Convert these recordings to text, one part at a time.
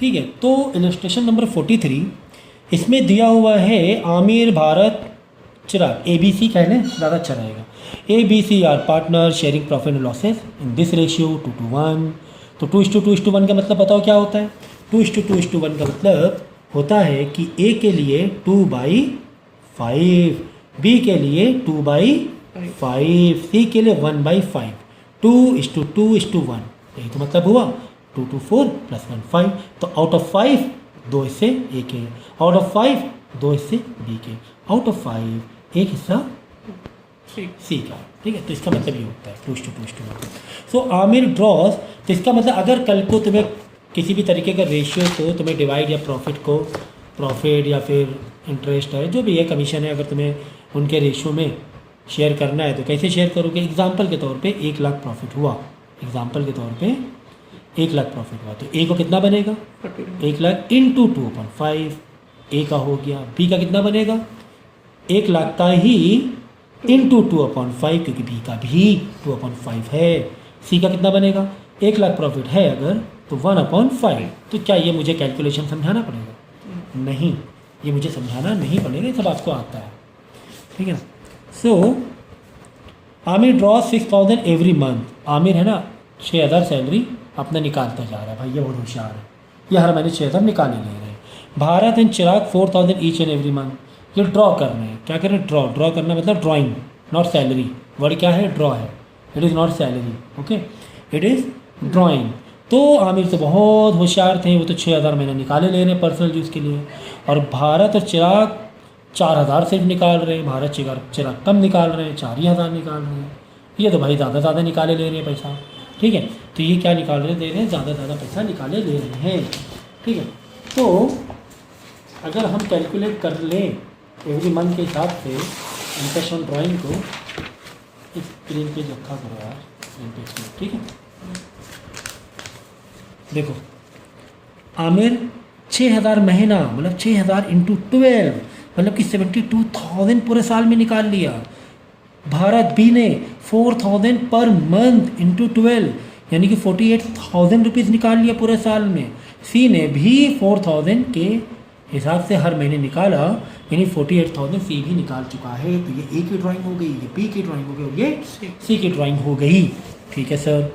ठीक है, तो इलस्ट्रेशन नंबर 43 इसमें दिया हुआ है आमिर, भारत, चिराग, ABC कह लें ज़्यादा अच्छा रहेगा। ABC are partner sharing profit and losses in this ratio 2:1। तो 2:2:1 का मतलब बताओ क्या होता है? 2:2:1 का मतलब होता है कि A के लिए 2/5, B के लिए 2/5, C के लिए 1/5, 2:2:1, यही तो मतलब हुआ। 2 to 4 + 1 5। तो आउट ऑफ 5 2 हिस्से A के, आउट ऑफ 5 2 हिस्से B के, आउट ऑफ 5 एक हिस्सा C का। ठीक है, तो इसका मतलब ये होता है 2:2:1। सो आमिर ड्रॉस, तो इसका मतलब अगर कल को तुम्हें किसी भी तरीके का रेशियो को तुम्हें डिवाइड या प्रॉफिट या फिर इंटरेस्ट है जो भी है कमीशन है, अगर तुम्हें उनके रेशियो में शेयर करना है तो कैसे शेयर करोगे? एग्जाम्पल के तौर पे 1 लाख प्रॉफिट हुआ, एग्जाम्पल के तौर पे 1 लाख प्रॉफिट हुआ, तो ए को कितना बनेगा? 1 लाख इंटू 2/5 ए का हो गया। बी का कितना बनेगा? 1 लाख का ही इंटू 2/5 क्योंकि बी का भी 2/5 है। सी का कितना बनेगा? 1 लाख प्रॉफिट है अगर तो 1/5। तो क्या ये मुझे कैलकुलेशन समझाना पड़ेगा? नहीं, ये मुझे समझाना नहीं पड़ेगा, ये सब आपको आता है। ठीक है ना। So Aamir draw 6,000 every month. Aamir है ना 6,000 सैलरी अपना निकालता जा रहा है, भाई ये बहुत होशियार है, ये हर महीने 6,000 निकाले ले रहे हैं। Bharat and Chirag 4,000 each and every month. ये ड्रॉ कर रहे हैं, क्या कर रहे हैं? ड्रॉ करना मतलब ड्राइंग, नॉट सैलरी। वर्ड क्या है? ड्रॉ है, it is not salary, okay, it is drawing. तो आमिर तो बहुत होशियार थे, वो तो 6,000 महीने निकाले ले रहे हैं पर्सनल यूज़ के लिए, और भारत और चिराग 4,000 सिर्फ निकाल रहे हैं। भारत चिराग कम निकाल रहे हैं, 4,000 निकाल रहे हैं। ये तो भाई ज़्यादा निकाले ले रहे हैं पैसा। ठीक है, तो ये क्या निकाल रहे दे रहे हैं? ज़्यादा पैसा निकाले ले रहे हैं। ठीक है, तो अगर हम कैलकुलेट कर लें एवरी मंथ के हिसाब से इंटरेस्ट ऑन ड्राइंग को, इस स्क्रीन पे रखा करो यार, स्क्रीन पे। ठीक है, देखो आमिर 6,000 महीना मतलब 6,000 इंटू 12 मतलब कि 72,000 पूरे साल में निकाल लिया। भारत बी ने 4,000 पर मंथ इंटू 12 यानी कि 48,000 रुपीज़ निकाल लिया पूरे साल में। सी ने भी 4,000 के हिसाब से हर महीने निकाला, यानी 48,000 सी भी निकाल चुका है। तो ये ए की ड्राइंग हो गई, ये बी की ड्राइंग हो गई और ये सी की ड्राइंग हो गई। ठीक है sir.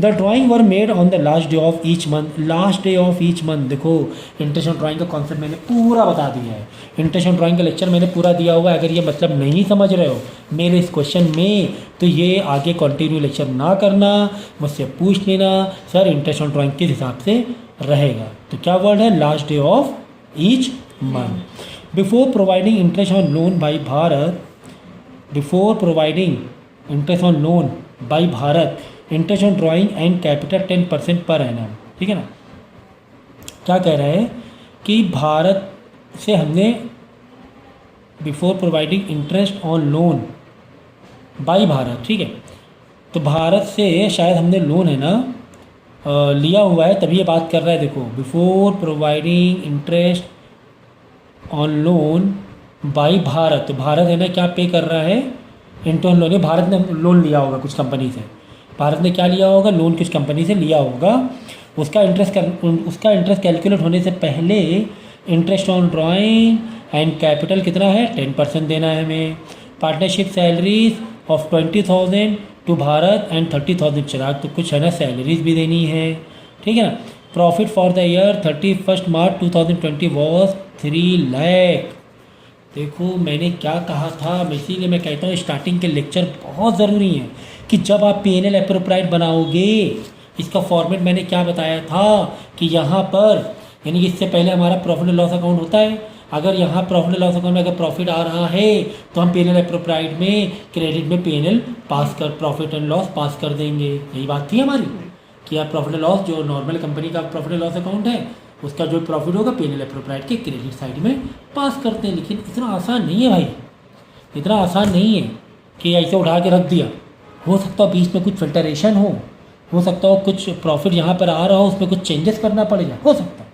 The drawing were made on the last day of each month. Last day of each month, देखो इंटरेस्ट ऑन ड्राइंग का कॉन्सेप्ट मैंने पूरा बता दिया है, इंटरेस्ट ऑन ड्राइंग का लेक्चर मैंने पूरा दिया हुआ है। अगर ये मतलब नहीं समझ रहे हो मेरे इस क्वेश्चन में तो ये आगे कंटिन्यू लेक्चर ना करना, मुझसे पूछ लेना सर इंटरेस्ट ऑन ड्राइंग किस हिसाब से रहेगा। तो क्या वर्ड है? Last day of each month. Before providing interest on loan by Bharat, before providing interest on loan by Bharat, interest on drawing and capital 10% per annum. ठीक है ना। क्या कह रहा है कि भारत से हमने before providing interest on loan by Bharat, ठीक है, तो भारत से शायद हमने लोन है ना लिया हुआ है, तभी ये बात कर रहा है। देखो before providing interest on loan by Bharat, तो भारत है ना क्या पे कर रहा है? Interest on loan. भारत ने लोन लिया होगा कुछ कंपनी से, भारत ने क्या लिया होगा? लोन कुछ कंपनी से लिया होगा। उसका इंटरेस्ट कैलकुलेट होने से पहले interest on drawing and capital कितना है? 10% देना है हमें। Partnership salaries of 20,000 to Bharat and 30,000 Chirag, तो कुछ है ना सैलरीज भी देनी है। ठीक है ना। Profit for the year 31 March 2020 was 3 lakh. देखो मैंने क्या कहा था, इसीलिए मैं कहता हूँ स्टार्टिंग के लेक्चर बहुत ज़रूरी हैं कि जब आप P&L एप्रोप्राइट बनाओगे, इसका फॉर्मेट मैंने क्या बताया था कि यहाँ पर यानी कि इससे पहले हमारा प्रॉफिट एंड लॉस अकाउंट होता है। अगर यहाँ प्रॉफिट एंड लॉस अकाउंट में अगर प्रॉफिट आ रहा है तो हम P&L एप्रोप्राइट में क्रेडिट में P&L पास कर, प्रॉफिट एंड लॉस पास कर देंगे। यही बात थी हमारी कि यार प्रॉफिट एंड लॉस जो नॉर्मल कंपनी का प्रॉफिट एंड लॉस अकाउंट है उसका जो प्रॉफिट होगा P&L एप्रोप्राइट के क्रेडिट साइड में पास करते हैं। लेकिन इतना आसान नहीं है भाई, इतना आसान नहीं है कि ऐसे उठा के रख दिया। हो सकता है बीच में कुछ फिल्टरेशन हो सकता हो कुछ प्रॉफिट यहाँ पर आ रहा हो उसमें कुछ चेंजेस करना पड़ेगा, हो सकता है।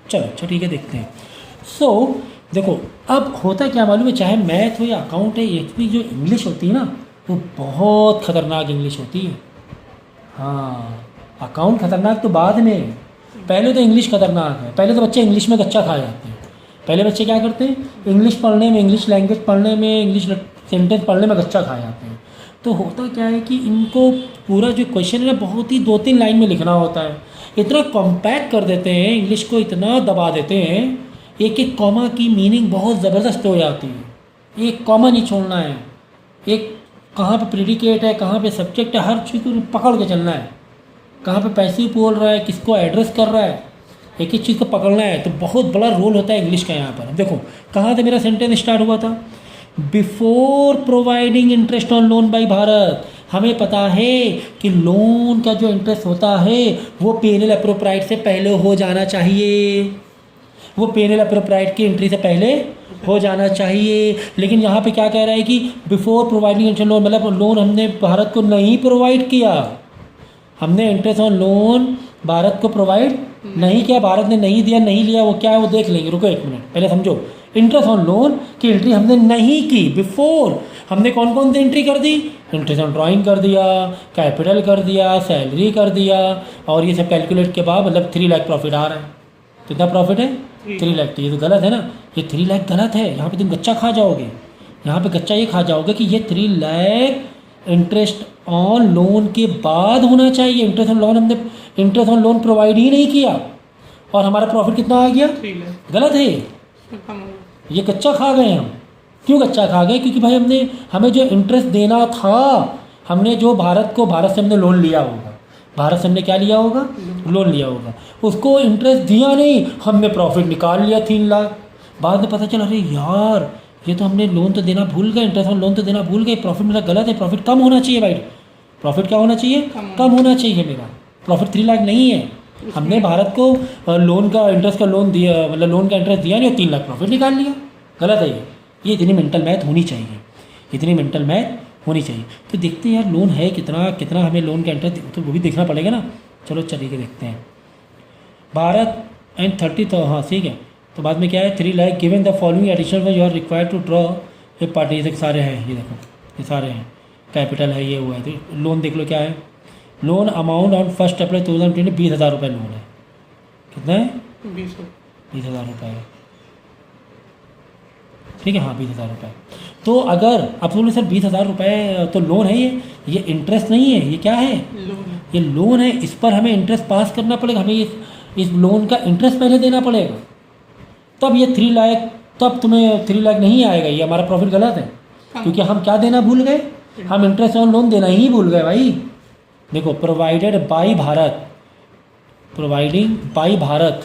चलो अच्छा ठीक है, देखते हैं। सो देखो अब होता क्या मालूम है, चाहे मैथ हो या अकाउंट है, इसमें जो इंग्लिश होती है ना वो बहुत ख़तरनाक इंग्लिश होती है। हाँ, अकाउंट खतरनाक तो बाद में, पहले तो इंग्लिश खतरनाक है, पहले तो बच्चे इंग्लिश में गच्चा खा जाते हैं। पहले बच्चे क्या करते हैं, इंग्लिश पढ़ने में, इंग्लिश लैंग्वेज पढ़ने में, इंग्लिश सेंटेंस पढ़ने में गच्चा खा जाते हैं। तो होता क्या है कि इनको पूरा जो क्वेश्चन है ना बहुत ही 2-3 लाइन में लिखना होता है, इतना कॉम्पैक्ट कर देते हैं, इंग्लिश को इतना दबा देते हैं, एक एक कॉमा की मीनिंग बहुत ज़बरदस्त हो जाती है, एक कॉमा नहीं छोड़ना है, एक कहाँ पे प्रेडिकेट है, कहाँ पे सब्जेक्ट है, हर चीज़ को पकड़ के चलना है, कहाँ पे पैसिव बोल रहा है, किसको एड्रेस कर रहा है, एक एक चीज़ को पकड़ना है। तो बहुत बड़ा रोल होता है इंग्लिश का यहाँ पर। देखो कहाँ से मेरा सेंटेंस स्टार्ट हुआ था, before providing interest on loan by Bharat. हमें पता है कि लोन का जो इंटरेस्ट होता है वो पेनल अप्रोप्राइट से पहले हो जाना चाहिए, वो पेनल अप्रोप्राइट की एंट्री से पहले हो जाना चाहिए। लेकिन यहाँ पे क्या कह रहा है कि बिफोर प्रोवाइडिंग इंटरेस्ट लोन, मतलब लोन हमने भारत को नहीं प्रोवाइड किया, हमने इंटरेस्ट ऑन लोन भारत को प्रोवाइड नहीं किया, भारत ने नहीं दिया, नहीं लिया, वो क्या है वो देख लेंगे। रुको एक मिनट, पहले समझो। इंटरेस्ट ऑन लोन की एंट्री हमने नहीं की, बिफोर हमने कौन कौन सी एंट्री कर दी, इंटरेस्ट ऑन ड्राइंग कर दिया, कैपिटल कर दिया, सैलरी कर दिया, और ये सब कैलकुलेट के बाद मतलब 3 लाख प्रॉफिट आ रहा है। कितना प्रॉफिट है? 3 लाख। तो ये तो गलत है ना, ये 3 लाख गलत है। यहाँ पे तुम गच्चा खा जाओगे, यहाँ पे गच्चा ये खा जाओगे कि ये 3 लाख इंटरेस्ट ऑन लोन के बाद होना चाहिए। इंटरेस्ट ऑन लोन हमने इंटरेस्ट ऑन लोन प्रोवाइड ही नहीं किया और हमारा प्रॉफिट कितना आ गया? गलत है, ये कच्चा खा गए हम। क्यों कच्चा खा गए? क्योंकि भाई हमें जो इंटरेस्ट देना था, हमने जो भारत से हमने लोन लिया होगा, भारत से हमने क्या लिया होगा? लोन लिया होगा, उसको इंटरेस्ट दिया नहीं, हमने प्रॉफिट निकाल लिया 3 लाख। बाद में पता चला अरे यार ये तो हमने लोन तो देना भूल गए, इंटरेस्ट ऑन लोन तो देना भूल गए, प्रॉफिट मेरा गलत है, प्रॉफिट कम होना चाहिए भाई। प्रॉफिट क्या होना चाहिए? कम होना चाहिए मेरा। प्रॉफिट 3 लाख नहीं है, हमने भारत को लोन का इंटरेस्ट का लोन दिया, मतलब लोन का इंटरेस्ट दिया नहीं और 3 लाख प्रॉफिट निकाल लिया। गलत है ये इतनी मेंटल मैथ होनी चाहिए, इतनी मेंटल मैथ होनी चाहिए। तो देखते हैं यार लोन है कितना, कितना हमें लोन का इंटरेस्ट, तो वो भी देखना पड़ेगा ना। चलो चलिए देखते हैं। भारत एंड 30 तो हाँ ठीक है। तो बाद में क्या है, 3 lakh given the following additional you are required to draw a party. ये सारे हैं, ये देखो ये सारे हैं, कैपिटल है, ये हुआ है। तो लोन देख लो क्या है, लोन अमाउंट ऑन 1 अप्रैल 2020 20,000 रुपये लोन है। कितना है? 20,000 रुपये है, ठीक है, हाँ 20,000 रुपये। तो अगर आप बोले सर 20,000 रुपये तो लोन है, ये इंटरेस्ट नहीं है, ये क्या है? ये लोन है, इस पर हमें इंटरेस्ट पास करना पड़ेगा, हमें इस लोन का इंटरेस्ट पहले देना पड़ेगा, तब ये 3 लाख, तब तुम्हें 3 लाख नहीं आएगा। ये हमारा प्रॉफिट गलत है, क्योंकि हम क्या देना भूल गए, हम इंटरेस्ट ऑन लोन देना ही भूल गए भाई। देखो provided by Bharat, providing by Bharat,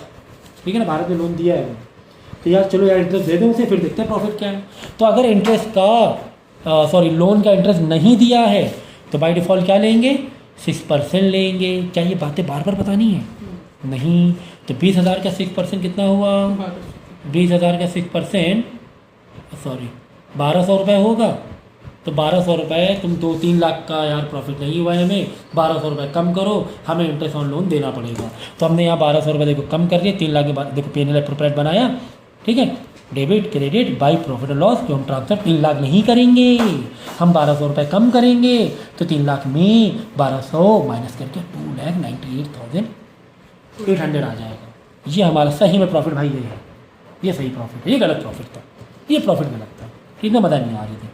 ठीक है ना, भारत ने लोन दिया है, तो यार चलो यार इंटरेस्ट दे दो उसे, फिर देखते हैं प्रॉफिट क्या है। तो अगर इंटरेस्ट का लोन का इंटरेस्ट नहीं दिया है तो बाय डिफ़ॉल्ट क्या लेंगे? 6% लेंगे। क्या ये बातें बार बार बतानी है? नहीं। तो 20,000 का 6% कितना हुआ? 20,000 का 6% 1,200 रुपये होगा। तो 1,200 रुपये, तुम 2-3 लाख का यार प्रॉफिट नहीं हुआ है हमें, 1,200 रुपये कम करो, हमें इंटरेस्ट ऑन लोन देना पड़ेगा। तो हमने यहाँ 1,200 रुपये देखो कम कर दिए, 3 लाख के बाद देखो पेनल अप्रोप्रिएट बनाया, ठीक है, डेबिट क्रेडिट बाई प्रॉफिट और लॉस, जो हम ट्रांसफर 3 लाख नहीं करेंगे, हम 1,200 रुपये कम करेंगे। तो 3 लाख में 1,200 माइनस करके 2,98,800 आ जाएगा। ये हमारा सही में प्रॉफिट भाई, ये है, ये सही प्रॉफिट है, ये गलत प्रॉफिट था, ये प्रॉफिट गलत था, ठीक है, मजा नहीं आ रही थी,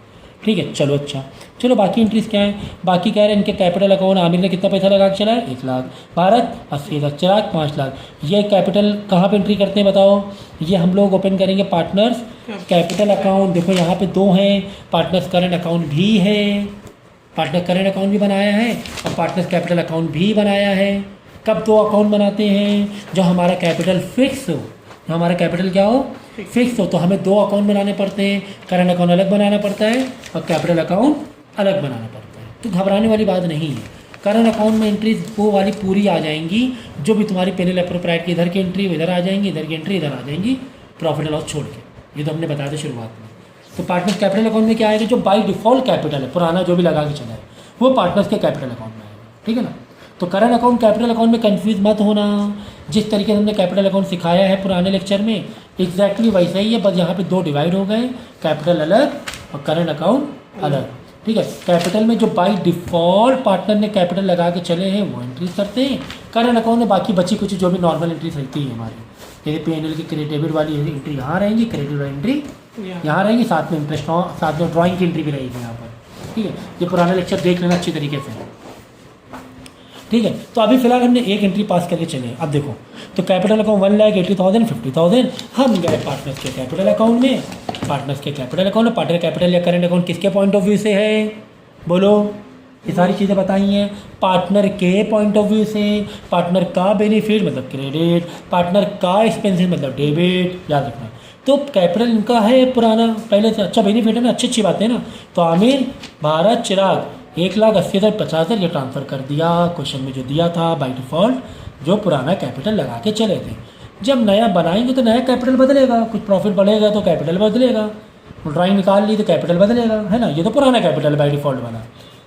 ठीक है। चलो अच्छा, चलो बाकी एंट्रीज क्या है? बाकी कह रहे हैं इनके कैपिटल अकाउंट आमिर ने कितना पैसा लगा के चला है? 1 लाख, भारत 80 लाख, चिराग 5 लाख। ये कैपिटल कहाँ पे एंट्री करते हैं बताओ? ये हम लोग ओपन करेंगे पार्टनर्स कैपिटल अकाउंट। देखो यहाँ पे 2 हैं, पार्टनर्स करंट अकाउंट भी है, पार्टनर करंट अकाउंट भी बनाया है और पार्टनर्स कैपिटल अकाउंट भी बनाया है। कब 2 अकाउंट बनाते हैं? जब हमारा कैपिटल फिक्स हो, हमारा कैपिटल क्या हो? फिक्स हो। तो हमें 2 अकाउंट बनाने पड़ते हैं, करंट अकाउंट अलग बनाना पड़ता है और कैपिटल अकाउंट अलग बनाना पड़ता है। तो घबराने वाली बात नहीं है, करंट अकाउंट में एंट्रीज वो वाली पूरी आ जाएंगी, जो भी तुम्हारी पेनल अप्रोप्राइट की इधर की एंट्री इधर आ जाएंगी, इधर की एंट्री इधर आ जाएंगी, प्रॉफिट एंड लॉस छोड़ के। ये तो हमने बताया था शुरुआत में। तो पार्टनर्स कैपिटल अकाउंट में क्या आएगा? जो बाई डिफ़ॉल्ट कैपिटल है, पुराना जो भी लगा के चला है, वो पार्टनर्स के कैपिटल अकाउंट में आएगा, ठीक है ना। तो करंट अकाउंट कैपिटल अकाउंट में कंफ्यूज मत होना, जिस तरीके से हमने कैपिटल अकाउंट सिखाया है पुराने लेक्चर में एग्जैक्टली वैसा ही है, बस यहाँ पे 2 डिवाइड हो गए, कैपिटल अलग और करंट अकाउंट अलग, ठीक है। कैपिटल में जो बाय डिफ़ॉल्ट पार्टनर ने कैपिटल लगा के चले हैं वो एंट्रीज करते हैं, करंट अकाउंट में बाकी बची कुछ जो भी नॉर्मल एंट्रीज रहती है हमारी, जैसे P&L की डेबिट वाली एंट्री यहाँ रहेंगी, क्रेडिट वाली एंट्री यहाँ रहेंगी, साथ में इंटरेस्ट, साथ में ड्राइंग की एंट्री भी रहेगी यहाँ पर। ठीक है, ये पुराना लेक्चर देख लेना अच्छी तरीके से। ठीक है, तो अभी फिलहाल हमने एक एंट्री पास करके चले। अब देखो, तो कैपिटल अकाउंट 1,80,000 50,000, हम गए पार्टनर्स के कैपिटल अकाउंट में। पार्टनर्स के कैपिटल अकाउंट में पार्टनर कैपिटल या करेंट अकाउंट किसके पॉइंट ऑफ व्यू से है, बोलो, ये सारी चीज़ें बताई हैं पार्टनर के पॉइंट ऑफ व्यू से। पार्टनर का बेनिफिट मतलब क्रेडिट, पार्टनर का एक्सपेंसेस मतलब डेबिट, याद रखना। तो कैपिटल इनका है पुराना, पहले से अच्छा बेनिफिट है ना, अच्छी बात है ना। तो आमिर, भारत, चिराग 1,80,50,000 ये ट्रांसफ़र कर दिया, क्वेश्चन में जो दिया था बाय डिफ़ॉल्ट, जो पुराना कैपिटल लगा के चले थे। जब नया बनाएंगे तो नया कैपिटल बदलेगा, कुछ प्रॉफिट बढ़ेगा तो कैपिटल बदलेगा, ड्राइंग निकाल ली तो कैपिटल बदलेगा, है ना। ये तो पुराना कैपिटल बाय डिफ़ॉल्ट बना।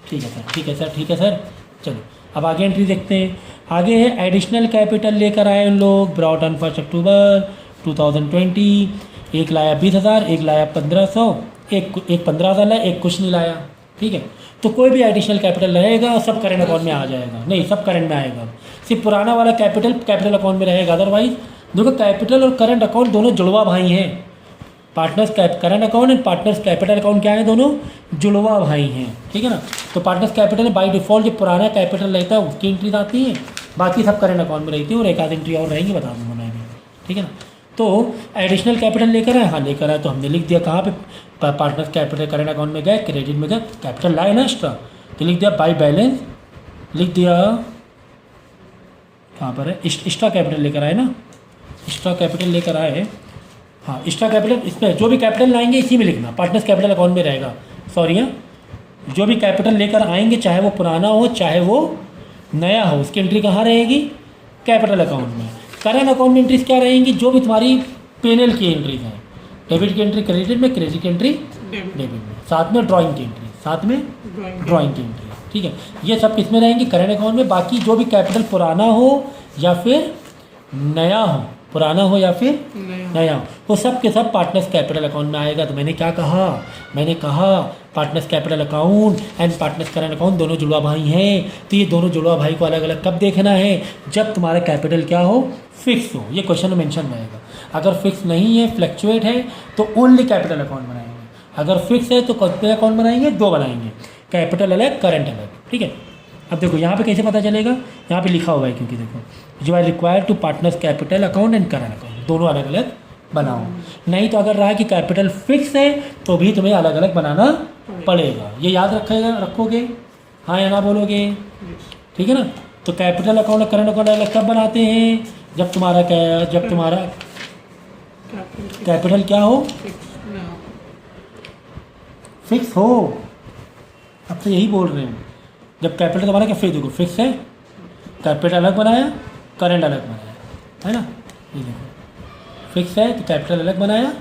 ठीक है सर, ठीक है सर, ठीक है सर। चलो अब आगे एंट्री देखते हैं। आगे है एडिशनल कैपिटल लेकर आए उन लोग, ब्रॉट ऑन 1 अक्टूबर 2020। एक लाया 20,000, एक लाया 1,500, एक 15,000 लाया, एक कुछ नहीं लाया। ठीक है, तो कोई भी एडिशनल कैपिटल रहेगा सब करेंट अकाउंट में आ जाएगा, नहीं सब करंट में आएगा, सिर्फ पुराना वाला कैपिटल अकाउंट में रहेगा। अदरवाइज देखो, कैपिटल और करंट अकाउंट दोनों जुड़वा भाई हैं। Partners current account and partners capital account क्या है, दोनों जुड़वा भाई हैं। ठीक है ना। तो पार्टनर्स कैपिटल में बाई डिफ़ॉल्ट जो पुराना कैपिटल रहता है उसकी एंट्रीज आती हैं, बाकी सब करंट अकाउंट में रहती है, और एक आध एंट्री और रहेंगी, बता दूँगा मैं भी। ठीक है ना। तो एडिशनल कैपिटल लेकर आए, हाँ लेकर आए, तो हमने लिख दिया कहाँ पे, पार्टनर्स कैपिटल करंट अकाउंट में गए, क्रेडिट में गए, कैपिटल लाए ना एक्स्ट्रा, तो लिख दिया बाई बैलेंस, लिख दिया कहाँ पर है, एक्स्ट्रा कैपिटल लेकर आए ना, एक्स्ट्रा कैपिटल लेकर आए। हाँ, एक्स्ट्रा कैपिटल इसमें जो भी कैपिटल लाएंगे इसी में लिखना, पार्टनर्स कैपिटल अकाउंट में रहेगा। सॉरी हाँ, जो भी कैपिटल लेकर आएंगे चाहे वो पुराना हो चाहे वो नया हो, उसकी एंट्री कहाँ रहेगी, कैपिटल अकाउंट में। करंट अकाउंट में एंट्रीज क्या रहेंगी, जो भी तुम्हारी P&L की एंट्रीज हैं, डेबिट की एंट्री क्रेडिट में, क्रेडिट की एंट्री डेबिट में, साथ में ड्राइंग की एंट्री, साथ में ड्राइंग की एंट्री। ठीक है, ये सब किस में रहेंगी, करंट अकाउंट में। बाकी जो भी कैपिटल पुराना हो या फिर नया हो, पुराना हो या फिर नया हो, वो सब के सब पार्टनर्स कैपिटल अकाउंट में आएगा। तो मैंने क्या कहा, मैंने कहा partners capital account and partners current account दोनों जुड़वा भाई हैं। तो ये दोनों जुड़वा भाई को अलग अलग कब देखना है, जब तुम्हारा कैपिटल क्या हो, फिक्स हो। ये क्वेश्चन में मेंशन रहेगा। अगर फिक्स नहीं है, फ्लैक्चुएट है, तो ओनली कैपिटल अकाउंट बनाएंगे। अगर फिक्स है तो कितने अकाउंट बनाएंगे, दो बनाएंगे, कैपिटल अलग, करंट अलग। ठीक है, अब देखो यहाँ पे कैसे पता चलेगा, यहाँ पे लिखा हुआ है, क्योंकि देखो you are required to partners capital account and current account, दोनों अलग अलग बनाओ। नहीं तो अगर रहा कि कैपिटल फिक्स है तो भी तुम्हें अलग अलग बनाना पड़ेगा। ये याद रखोगे, हाँ या ना बोलोगे। ठीक है ना। तो कैपिटल अकाउंट और करंट अकाउंट अलग कब बनाते हैं, जब तुम्हारा कैपिटल क्या हो, फिक्स हो। अब तो यही बोल रहे हैं, जब कैपिटल तुम्हारा क्या फिक्स, देखो फिक्स है, कैपिटल अलग बनाया, करंट अलग बनाया, है ना। ये देखो फिक्स है तो कैपिटल अलग बनाया,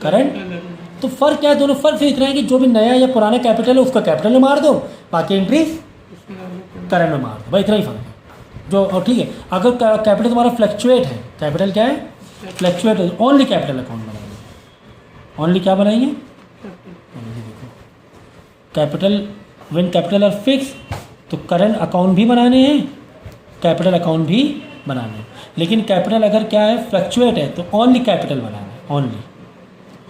करंट। तो फर्क क्या है, दोनों फर्क से इतना है कि जो भी नया या पुराना कैपिटल है उसका कैपिटल में मार दो, बाकी एंट्रीज करंट में मार दो, भाई इतना ही फर्क है। जो और ठीक है, अगर कैपिटल तुम्हारा फ्लैक्चुएट है, कैपिटल क्या है, फ्लैक्चुएट है, ओनली कैपिटल अकाउंट बनाएंगे। ओनली क्या बनाएंगे, capital, when capital R fix तो करंट अकाउंट भी बनाने हैं, कैपिटल अकाउंट भी बनाने हैं। लेकिन कैपिटल अगर क्या है, फ्लक्चुएट है, तो ओनली कैपिटल बनाना है,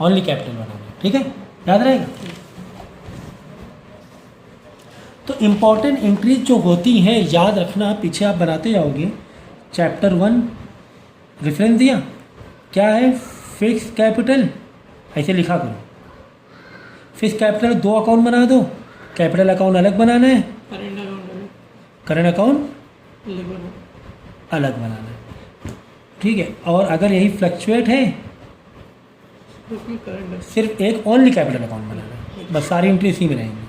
ओनली कैपिटल बनाना है। ठीक है, याद रहेगा। तो इम्पॉर्टेंट एंट्रीज जो होती हैं याद रखना, पीछे आप बनाते जाओगे। चैप्टर 1 रेफरेंस दिया, क्या है, फिक्स कैपिटल, ऐसे लिखा करो। फिक्स कैपिटल दो अकाउंट बना दो, कैपिटल अकाउंट अलग बनाना है, करंट अकाउंट अलग बनाना है। ठीक है, और अगर यही फ्लक्चुएट है सिर्फ एक ओनली कैपिटल अकाउंट बनाना है, बस सारी एंट्री इसी में रहेंगी।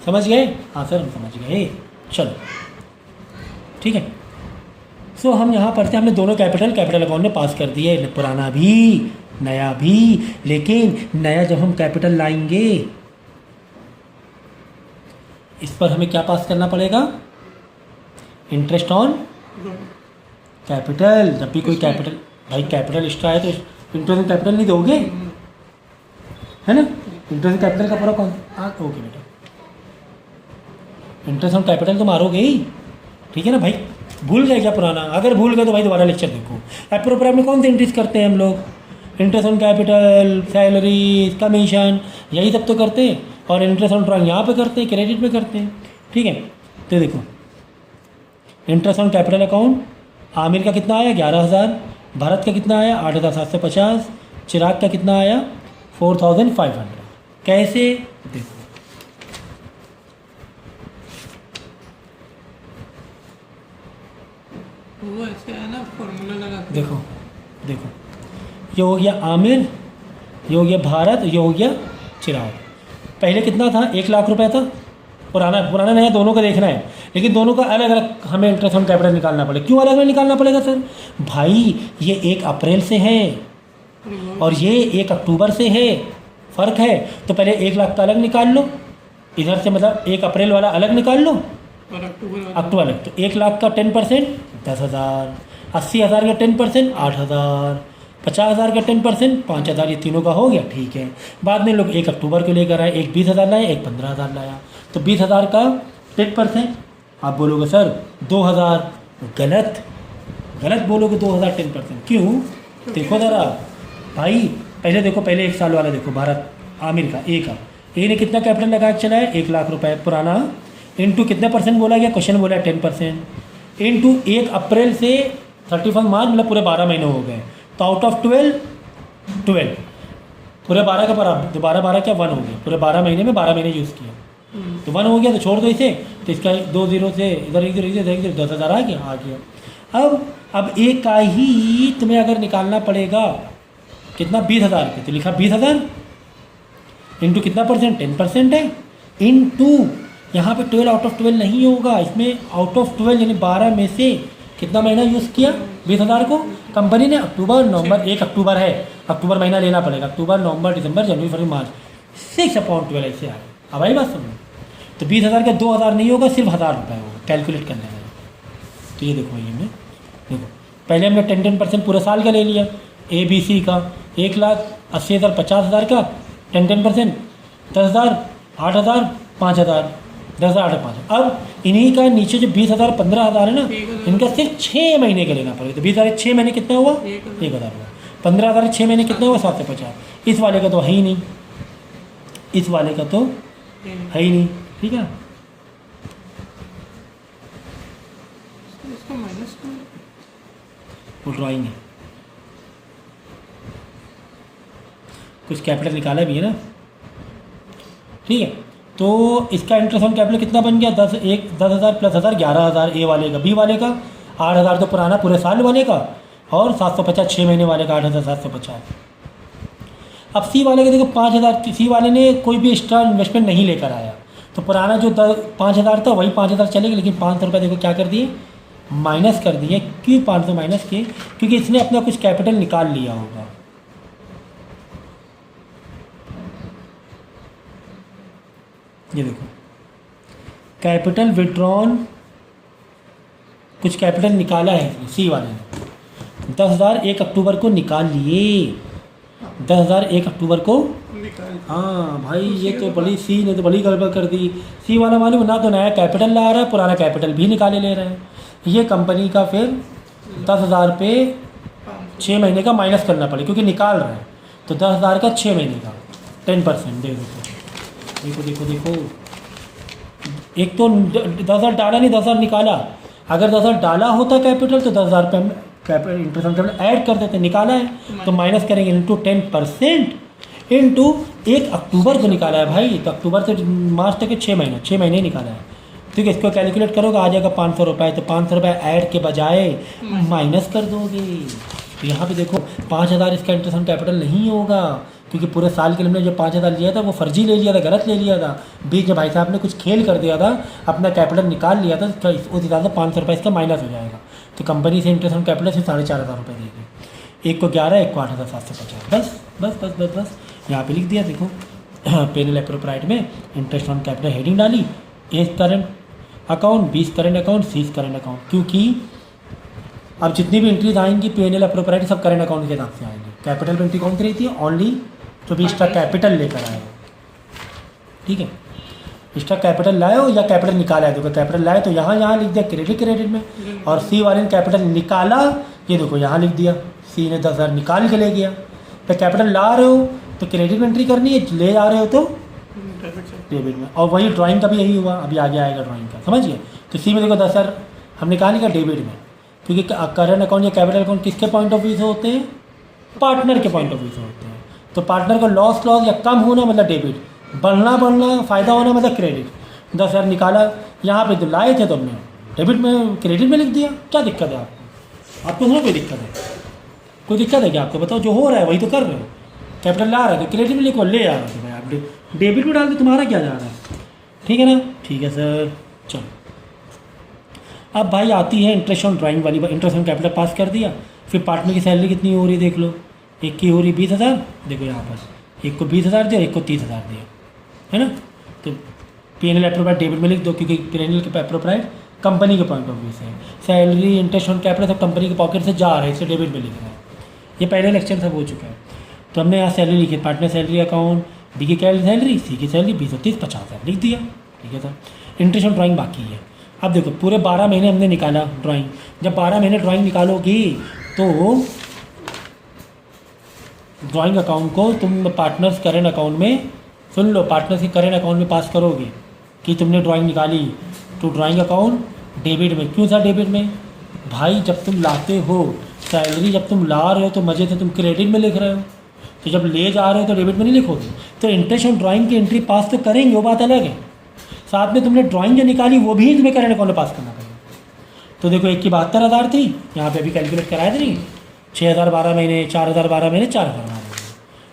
समझ गए, हाँ सर हम समझ गए। चलो ठीक है। सो हम यहाँ पढ़ते हैं, हमने दोनों कैपिटल अकाउंट में पास कर दिए, पुराना भी नया भी। लेकिन नया जब हम कैपिटल लाएंगे इस पर हमें क्या पास करना पड़ेगा, इंटरेस्ट ऑन कैपिटल। जब भी कोई कैपिटल, भाई कैपिटल एक्स्ट्रा है तो इंटरेस्ट ऑन कैपिटल नहीं दोगे, है ना। इंटरेस्ट ऑन कैपिटल का पूरा कौन, हाँ ओके बेटा, इंटरेस्ट ऑन कैपिटल तो मारोगे ही, ठीक है ना भाई। भूल गए क्या पुराना? अगर भूल गए तो भाई दोबारा लेक्चर देखो। एप्रोप्राइट में कौन से इंट्रीज करते हैं हम लोग? Interest on capital, salary, commission, यही सब तो करते हैं। और इंटरेस्ट ऑन ड्रॉइंग यहाँ पे करते हैं, क्रेडिट में करते हैं। ठीक है, तो देखो interest on capital account Aamir का कितना आया 11,000, भरत का कितना आया 8,750, चिराग का कितना आया 4,500। कैसे? देखो वो ऐसे है ना, फॉर्मूला लगा के। देखो देखो, ये हो गया आमिर, ये हो गया भारत, ये हो गया चिराग। पहले कितना था? 1,00,000 रुपये था। पुराना पुराना नया दोनों का देखना है, लेकिन दोनों का अलग अलग हमें इंटरेस्ट ऑन कैपिटल निकालना पड़ेगा। क्यों अलग अलग निकालना पड़ेगा सर? भाई ये 1 अप्रैल से है और ये 1 अक्टूबर से है, फ़र्क है। तो पहले 1,00,000 का अलग निकाल लो, इधर से मतलब 1 अप्रैल वाला अलग निकाल लो और अक्टूबर अलग। तो 1,00,000 का 10% 10,000, 80,000 का 10% 8,000, 50,000 का 10% 5,000, ये तीनों का हो गया। ठीक है, बाद में लोग 1 अक्टूबर को लेकर आए, एक 20,000 लाया, एक 15,000 लाया। तो 20,000 का 10%, आप बोलोगे सर 2,000। गलत, गलत बोलोगे 2,000 10%। क्यों? देखो ज़रा भाई, पहले देखो, पहले 1 साल वाला देखो, भारत आमिर का ए का, ए ने कितना कैपिटल लगा के चला है 1,00,000 रुपये पुराना, इनटू कितने परसेंट बोला गया? क्वेश्चन बोला है 10%, इनटू 1 अप्रैल से 31 मार्च, मतलब पूरे 12 महीने हो गए। तो आउट ऑफ 12 पूरे 12 का बराबर, तो 12 क्या 1 हो गया। पूरे 12 महीने में 12 महीने यूज़ किया तो 1 हो गया। तो छोड़ दो इसे, तो इसका 2 0 से इधर 1 0 इधर 1 0, 10,000 आ गया। अब एक का ही तुम्हें अगर निकालना पड़ेगा कितना 20,000 रुपये, तो लिखा 20,000 इंटू कितना परसेंट 10% है, इंटू यहाँ पे 12 आउट ऑफ 12 नहीं होगा, इसमें आउट ऑफ 12 यानी 12 में से कितना महीना यूज़ किया 20,000 को कंपनी ने? अक्टूबर नवंबर, 1 अक्टूबर है, अक्टूबर महीना लेना पड़ेगा। अक्टूबर नवंबर दिसंबर जनवरी फरवरी मार्च, 6/12 ऐसे आए। अब आई बात समझो। तो 20,000 का 2,000 नहीं होगा, सिर्फ 1,000 रुपये होगा कैलकुलेट करने में। तो ये देखो, ये में देखो पहले हमने 10% पूरे साल का ले लिया, ABC का 1,80,000 50,000 का 10% 10,000 8,000 5,000 10,000 8,000 5,000। अब इन्हीं का नीचे जो 20,000 15,000 है ना, इनका सिर्फ 6 महीने का लेना पड़ेगा। तो 20,000 6 महीने कितना हुआ 1,000 हुआ, 15,000 6 महीने कितना हुआ 750। इस वाले का तो है ही नहीं, इस वाले का तो है ही नहीं। ठीक है, इसको माइनस कर, वो ड्राइंग है, कुछ कैपिटल निकाला भी है ना। ठीक है, तो इसका इंटरेस्ट ऑन कैपिटल कितना बन गया 10,000 प्लस 1,000 11,000 ए वाले का, बी वाले का 8,000 तो पुराना पूरे साल वाले का, और 750 6 महीने वाले का 8,750। अब सी वाले का देखो 5,000, सी वाले ने कोई भी एक्स्ट्रा इन्वेस्टमेंट नहीं लेकर आया, तो पुराना जो 5,000 था वही 5,000 चलेगा, लेकिन 500 रुपये देखो क्या कर दिए माइनस कर दिए। क्यों 500 माइनस किए? क्योंकि इसने अपना कुछ कैपिटल निकाल लिया होगा। ये देखो कैपिटल विड्रॉन, कुछ कैपिटल निकाला है सी वाले ने। 10,000 1 अक्टूबर को निकाल लिए, 10,000 1 अक्टूबर को। निकाल। हाँ भाई, ये तो बड़ी सी ने तो बड़ी गड़बड़ कर दी। सी वाला मालूम ना, तो नया कैपिटल ला रहा है, पुराना कैपिटल भी निकाले ले रहे हैं। ये कंपनी का फिर 10,000 पे 6 महीने का माइनस करना पड़े, क्योंकि निकाल रहा है। तो 10,000 का 6 महीने का 10% देखो देखो देखो। एक तो 10,000 डाला नहीं, 10,000 निकाला। अगर 10,000 डाला होता कैपिटल तो 10,000 पे हम capital interest on capital add कर देते, निकाला है तो माइनस करेंगे इंटू 10% इंटू 1 अक्टूबर को निकाला है भाई। तो अक्टूबर से मार्च तक के 6 महीने, 6 महीने निकाला है। ठीक है, इसको कैलकुलेट करोगे आ जाएगा 500 रुपये। तो 500 रुपये ऐड के बजाय माइनस कर दोगे। तो यहाँ पे देखो 5,000 इसका इंटरेस्ट ऑन कैपिटल नहीं होगा, क्योंकि पूरे साल के लिए हमने जो 5,000 लिया था वो फर्जी ले लिया था, गलत ले लिया था। बीच में भाई साहब ने कुछ खेल कर दिया था, अपना कैपिटल निकाल लिया था, तो उस हिसाब से 500 रुपये इसका माइनस हो जाएगा। तो कंपनी से इंटरेस्ट ऑन कैपिटल से 4,500 रुपये देगी। एक को 11, एक को 8,750। बस बस बस बस बस यहाँ पे लिख दिया। देखो पेनल एप्रोप्राइट में इंटरेस्ट ऑन कैपिटल हेडिंग डाली, A current account, B current account, C current account, क्योंकि अब जितनी भी एंट्रीज आएंगी पेनल एप्रोप्राइट सब करंट अकाउंट के हिसाब से आएंगी। कैपिटल में एंट्री कौन सी रहती है? ओनली जो भी एक्स्ट्रा कैपिटल लेकर आए। ठीक है, एक्स्ट्रा कैपिटल लाए हो या कैपिटल निकाला है, देखो कैपिटल लाए तो यहाँ लिख दिया क्रेडिट में, और सी वाले ने कैपिटल निकाला, ये देखो यहाँ लिख दिया, सी ने 10,000 निकाल के ले गया। तो कैपिटल ला रहे हो तो क्रेडिट में एंट्री करनी है, ले जा रहे हो तो डेबिट में। और वही ड्राइंग का भी यही हुआ, अभी आगे आएगा ड्राइंग का, समझ गए। तो सी में देखो 10,000 हम निकालेंगे डेबिट में, क्योंकि करंट अकाउंट या कैपिटल अकाउंट किसके पॉइंट ऑफ व्यू से होते हैं, पार्टनर के पॉइंट ऑफ व्यू से होते हैं। तो पार्टनर का लॉस या कम होना मतलब डेबिट, बढ़ना फ़ायदा होना मतलब क्रेडिट। 10,000 निकाला, यहाँ पे तो लाए थे तो हमने डेबिट में क्रेडिट में लिख दिया, क्या दिक्कत है आपको? आपको ना कोई दिक्कत है? कोई दिक्कत है क्या आपको? बताओ, जो हो रहा है वही तो कर रहे हो। कैपिटल ला रहा है तो क्रेडिट में लिखो, ले आ रहा है भाई आप डेबिट में डाल दो, तुम्हारा क्या जा रहा है? ठीक है ना, ठीक है सर। चलो अब भाई आती है इंटरेस्ट ऑन ड्राइंग वाली, इंटरेस्ट ऑन कैपिटल पास कर दिया, फिर पार्टनर की सैलरी कितनी हो रही है देख लो, एक की हो रही 20,000, देखो यहाँ पर एक को 20,000 दिया, एक को 30,000 दिया, है ना। तो P&L अप्रोप्राइट डेबिट में लिख दो, क्योंकि P&L के अप्रोप्राइट कंपनी के पॉइंट ऑफ व्यू से है। सैलरी इंटरेस्ट ऑन कैपिटल सब कंपनी के पॉकेट से जा रहा है, इसे डेबिट में लिख रहा है। ये पहले लेक्चर सब हो चुका है। तो हमने यहाँ सैलरी लिखी, पार्टनर सैलरी अकाउंट, बी की क्या सैलरी, सी की सैलरी 20 और 30 50,000 लिख दिया, ठीक है सर। इंटरेस्ट ऑन ड्राइंग बाकी है। अब देखो पूरे 12 महीने हमने निकाला ड्राइंग, जब 12 महीने ड्राइंग निकालोगी तो ड्राइंग अकाउंट को तुम पार्टनर्स करेंट अकाउंट में, सुन लो, पार्टनर्स के करेंट अकाउंट में पास करोगे कि तुमने ड्राइंग निकाली, तो ड्राइंग अकाउंट डेबिट में। क्यों था डेबिट में? भाई जब तुम लाते हो सैलरी, जब तुम ला रहे हो तो मज़े से तुम क्रेडिट में लिख रहे हो, तो जब ले जा रहे हो तो डेबिट में नहीं लिखोगे। तो इंटरेस्ट ऑन ड्राइंग की एंट्री पास तो करेंगे, वो बात अलग है, साथ में तुमने ड्राइंग जो निकाली वो भी तुम्हें करेंट अकाउंट में पास करना पड़ेगा। तो देखो एक की 72,000 थी, यहाँ पे अभी कैलकुलेट कराए थे नहीं, 6,000 12 महीने, 4,000 12 महीने, 4,000 12 महीने।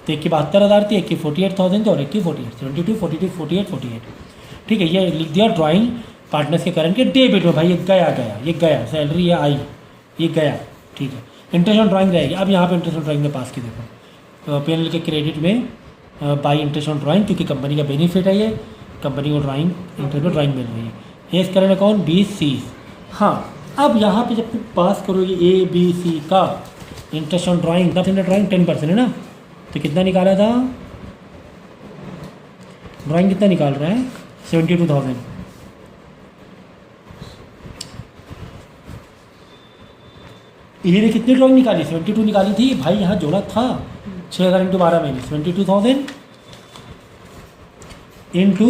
तो एक की 72,000 थी, एक की 48,000 थी और एक की 48, 72 42 48 48, ठीक है। ये लिख दिया ड्राइंग पार्टनर्स के करंट के डेबिट में, भाई ये गया सैलरी, ये आई, ये गया, ठीक है। इंटरेस्ट ऑन ड्राइंग रहेगी। अब यहाँ पे इंटरेस्ट ऑन ड्राइंग में पास की देखो, P&L के क्रेडिट में बाई इंटरेस्ट ऑन ड्राइंग, क्योंकि कंपनी का बेनिफिट है, ये कंपनी को ड्राइंग इंटरेस्ट में ड्राइंग मिल रही है। एस करंट अकाउंट 20 सी। हाँ, अब यहाँ पे जब तुम पास करोगे ABC का इंटरेस्ट ऑन ड्राइंग, तब तुमने ड्राइंग 10% है ना, तो कितना निकाला था ड्राइंग, कितना निकाल रहा है 72,000। ये कितनी ड्राइंग निकाली, 72 निकाली थी भाई, यहाँ जोड़ा था 6,000 इंटू 12 महीने, 72,000 इंटू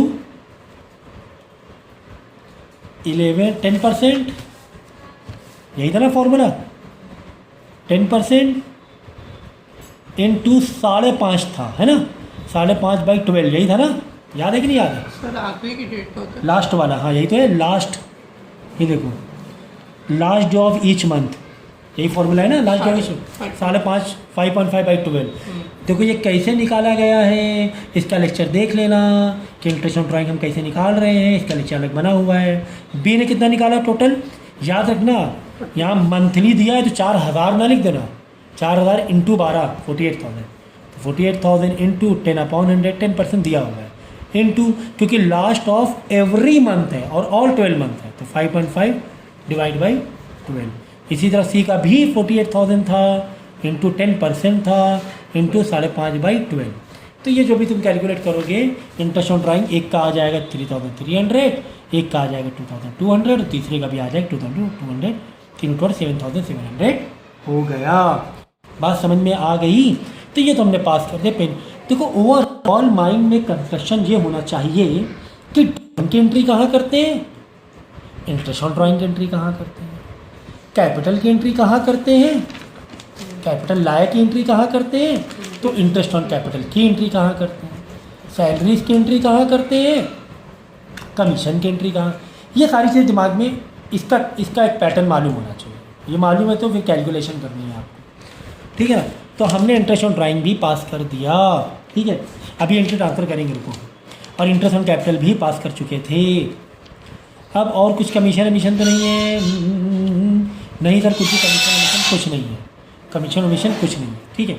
11 10%, यही था ना फॉर्मूला, 10% इंटू 5.5 था, है ना, 5.5/12, यही था ना, याद है कि नहीं याद है? सर आखिरी की डेट तो होता है लास्ट वाला, हाँ यही तो है लास्ट, ये देखो last day of each month, यही फॉर्मूला है ना, लास्ट डे ऑफ ईच 5.5/12। देखो ये कैसे निकाला गया है, इसका लेक्चर देख लेना कि इंटरेस्ट ऑन ड्राइंग हम कैसे निकाल रहे हैं, इसका लेक्चर अलग बना हुआ है। बी ने कितना निकाला टोटल, याद रखना, यहाँ मंथली दिया है तो 4,000 ना लिख देना, 4,000 इंटू 12 48,000, तो 48,000 इंटू 10/100 10% दिया हुआ है, इंटू क्योंकि लास्ट ऑफ एवरी मंथ है और ऑल 12 मंथ है, तो 5.5 डिवाइड बाई 12। इसी तरह सी का भी 48,000 था, इंटू 10% था, इंटू 5.5/12। तो ये जो भी तुम कैलकुलेट करोगे इंटरेस्ट ऑन ड्राइंग, एक का आ जाएगा 3,300, एक का आ जाएगा 2,200, तीसरे का भी आ जाएगा 2,200, 3 टोटल 7,700 हो गया। बात समझ में आ गई? तो ये तो हमने पास कर दिया पेन। देखो ओवरऑल माइंड में कंस्ट्रक्शन ये होना चाहिए कि ड्राइंग की एंट्री कहाँ करते हैं, इंटरेस्ट ऑन ड्राइंग की एंट्री कहाँ करते हैं, कैपिटल की एंट्री कहाँ करते हैं, कैपिटल लाए की एंट्री कहाँ करते हैं, तो इंटरेस्ट ऑन कैपिटल की एंट्री कहाँ करते हैं, सैलरीज की एंट्री कहाँ करते हैं, कमीशन की एंट्री कहाँ, ये सारी चीज़ें दिमाग में, इसका एक पैटर्न मालूम होना चाहिए। ये मालूम है तो फिर कैलकुलेशन करनी है आपको, ठीक है ना। तो हमने इंटरेस्ट ऑन ड्राइंग भी पास कर दिया, ठीक है। अभी एंट्री ट्रांसफर करेंगे रुको, और इंटरेस्ट ऑन कैपिटल भी पास कर चुके थे। अब और कुछ कमीशन वमीशन तो नहीं है, नहीं सर कुछ भी कमीशन वमीशन कुछ नहीं है, कमीशन वमीशन कुछ नहीं है, ठीक है।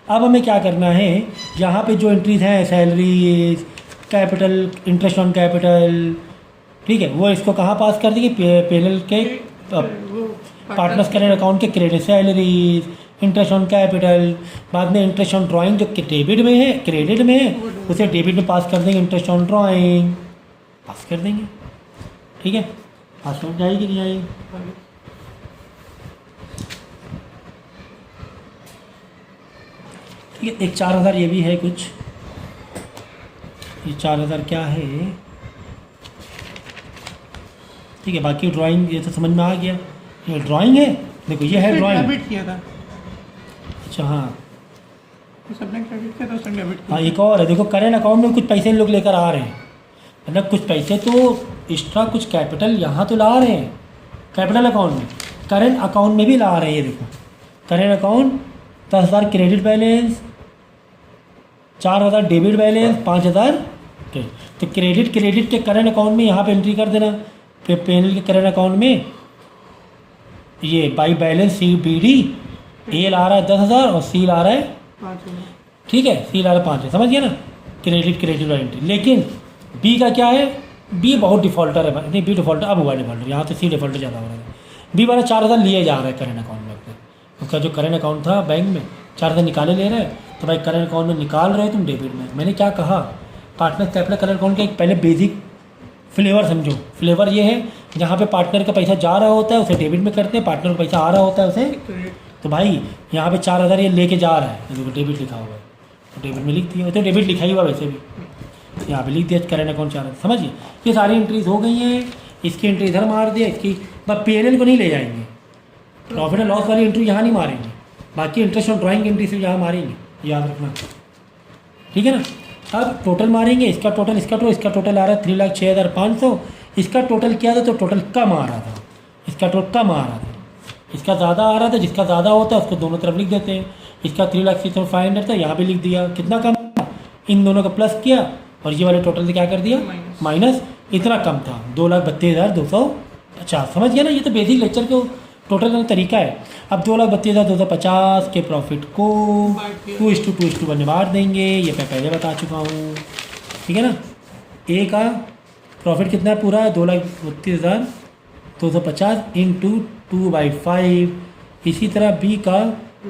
अब हमें क्या करना है, यहाँ पे जो एंट्रीज हैं salaries, capital, interest on capital, ठीक है, वो इसको कहाँ पास कर देंगे, P&L के पार्टनर्स करेंट अकाउंट के credit, salaries, interest on capital, बाद में इंटरेस्ट ऑन ड्राइंग जो कि डेबिट में है, क्रेडिट में है, उसे डेबिट में पास कर देंगे, इंटरेस्ट ऑन ड्राइंग पास कर देंगे। ठीक है, पास समझ आएगी नहीं आएगी? ठीक है, एक 4000 ये भी है कुछ, ये 4000 क्या है? ठीक है, बाकी ड्राइंग ये तो समझ में आ गया, ये ड्राइंग है, देखो ये है ड्राइंग। डेबिट किया था, अच्छा हाँ तो सबने क्रेडिट किया था, उसने डेबिट किया। हाँ, एक और है, देखो करेंट अकाउंट में कुछ पैसे इन लोग लेकर आ रहे हैं, मतलब कुछ पैसे तो एक्स्ट्रा, कुछ कैपिटल यहाँ तो ला रहे हैं कैपिटल अकाउंट में, करेंट अकाउंट में भी ला रहे हैं। ये देखो current account 10,000 credit balance, 4,000 debit balance, 5,000 तो क्रेडिट के करेंट अकाउंट में यहाँ पे एंट्री कर देना। फिर पेनल के करेंट अकाउंट में ये by balance C B D A ला रहा है 10,000 और सी ला रहा है, 5,000। ठीक है, सी ला रहा है 5 है, समझ गया ना, क्रेडिट वाला एंट्री। लेकिन बी का क्या है, बी बहुत डिफॉल्टर है, नहीं बी डिफॉल्टर अब हुआ डिफॉल्टर, यहाँ तो सी डिफॉल्टर ज़्यादा हो रहा है। बी वाला 4,000 लिए जा रहा है करेंट अकाउंट में अपने, उसका जो करेंट अकाउंट था बैंक में 4,000 निकाले ले रहे हैं, तो भाई करेंट अकाउंट में निकाल रहे हो तुम डेबिट में। मैंने क्या कहा, पार्टनर कैपिटल करेंट अकाउंट का एक पहले बेसिक फ्लेवर समझो। फ्लेवर ये है जहाँ पे पार्टनर का पैसा जा रहा होता है उसे डेबिट में करते हैं, पार्टनर का पैसा आ रहा होता है उसे, क्रेडिट। तो भाई यहाँ पे 4,000 ये लेके जा रहा है, तो देखो डेबिट लिखा हुआ है, तो डेबिट में लिख दिया, तो डेबिट लिखा ही हुआ वैसे भी, यहाँ पे लिख दिया करेंट अकाउंट 4,000। समझिए, ये सारी एंट्रीज हो गई हैं, इसकी एंट्री इधर मार दिया, इसकी बस पीएनएल को नहीं ले जाएंगे, प्रॉफिट एंड लॉस वाली एंट्री यहाँ नहीं मारेंगे, बाकी इंटरेस्ट ऑन ड्राइंग एंट्री से यहाँ मारेंगे, याद रखना, ठीक है ना। अब टोटल मारेंगे, इसका टोटल आ रहा है 3,06,500, इसका टोटल किया था तो टोटल कम आ रहा था, इसका टोटल कम आ रहा था, इसका ज़्यादा आ रहा था, जिसका ज़्यादा होता है उसको दोनों तरफ लिख देते हैं। इसका 3,06,500 था, यहाँ पे लिख दिया, कितना कम था, इन दोनों का प्लस किया और ये वाले टोटल से क्या कर दिया माइनस, इतना कम था 2,32,250। समझ गया ना, ये तो बेसिक लेक्चर के टोटल का तरीका है। अब 2,32,250 के प्रॉफिट को 2:2:1 में बांट देंगे, ये मैं पहले बता चुका हूँ, ठीक है ना। ए का प्रॉफिट कितना है पूरा, 2,32,250 इंटू 2/5। इसी तरह बी का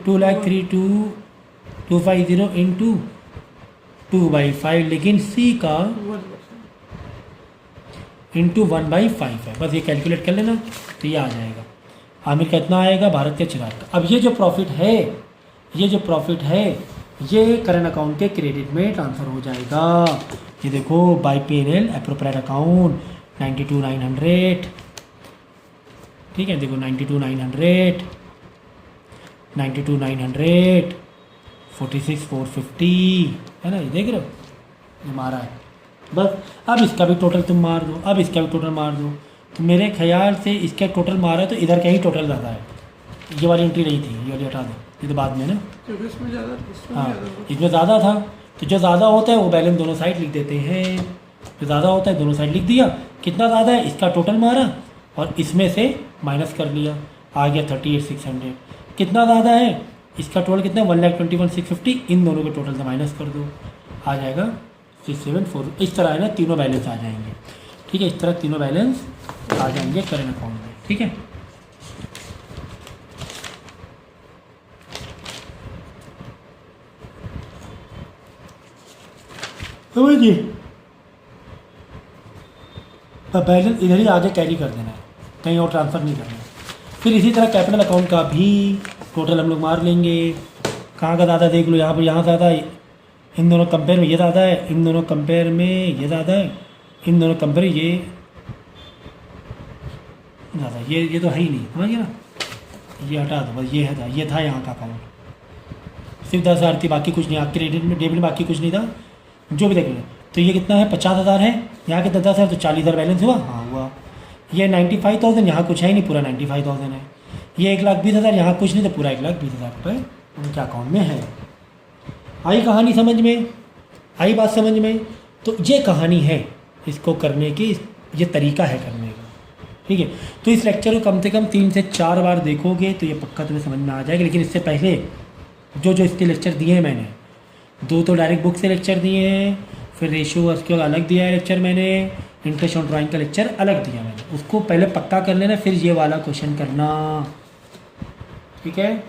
2,03,250 इंटू 2/5, लेकिन सी का 1%। इंटू 1/5 है। बस ये कैलकुलेट कर लेना तो ये आ जाएगा। आमिर का इतना आएगा, भारत के चिराग का। अब ये जो प्रॉफिट है ये करंट अकाउंट के क्रेडिट में ट्रांसफ़र हो जाएगा। ये देखो बाय पेनल एप्रोप्रिएट अकाउंट 92,900, ठीक है, देखो 92,900, 46,450 है ना, ये देख रहे हो, ये मारा है। बस अब इसका भी टोटल तुम मार दो, तो मेरे ख्याल से इसका टोटल मारा है तो इधर का ही टोटल ज़्यादा है। ये वाली एंट्री नहीं थी, ये वाली हटा दो, ये तो बाद में ना, क्योंकि इसमें ज़्यादा, इसमें हाँ ज़्यादा। इसमें ज़्यादा था, तो जो ज़्यादा होता है वो बैलेंस दोनों साइड लिख देते हैं। जो ज़्यादा होता है दोनों साइड लिख दिया, कितना ज़्यादा है इसका टोटल मारा और इसमें से माइनस कर लिया, आ गया 38,600। कितना ज़्यादा है इसका टोटल कितना, 1,21,650, इन दोनों के टोटल से माइनस कर दो, आ जाएगा 674। इस तरह है ना, तीनों बैलेंस आ जाएंगे, ठीक है, इस तरह तीनों बैलेंस आ जाएंगे करेंट अकाउंट में, ठीक है। समझिए, तो बैलेंस इधर ही आगे कैरी कर देना है, कहीं और ट्रांसफ़र नहीं करना है। फिर इसी तरह कैपिटल अकाउंट का भी टोटल हम लोग मार लेंगे। कहाँ का ज़्यादा देख लो, यहाँ पर यहाँ ज़्यादा है, इन दोनों कंपेयर में ये ज़्यादा है, इन दोनों कंपेयर में ये ज़्यादा है, इन दोनों कंपेयर ये ज़्यादा, ये तो है ही नहीं, समझ गया ना, ये हटा दो बस, ये है, ये था यहाँ का अकाउंट, सिर्फ 10,000 थी, बाकी कुछ नहीं, आपके क्रेडिट में डेबिट में बाकी कुछ नहीं था, जो भी देख लो। तो ये कितना है, 50,000 है, यहाँ के 10,000 तो 40,000 बैलेंस हुआ, हाँ हुआ। ये 95,000, यहाँ कुछ है ही नहीं, पूरा 95,000 है। ये 1,20,000, यहाँ कुछ नहीं, तो पूरा 1,20,000 रुपये उनके अकाउंट में है। आई कहानी समझ में, आई बात समझ में। तो ये कहानी है इसको करने की, ये तरीका है करने का, ठीक है। तो इस लेक्चर को कम से कम 3 से 4 बार देखोगे तो ये पक्का तुम्हें समझ में आ जाएगा। लेकिन इससे पहले जो इसके लेक्चर दिए हैं मैंने, 2 तो डायरेक्ट बुक से लेक्चर दिए हैं, फिर रेशियो उसके अलग दिया है लेक्चर मैंने, इंटरेस्ट ऑन ड्राइंग का लेक्चर अलग दिया मैंने, उसको पहले पक्का कर लेना, फिर ये वाला क्वेश्चन करना, ठीक है।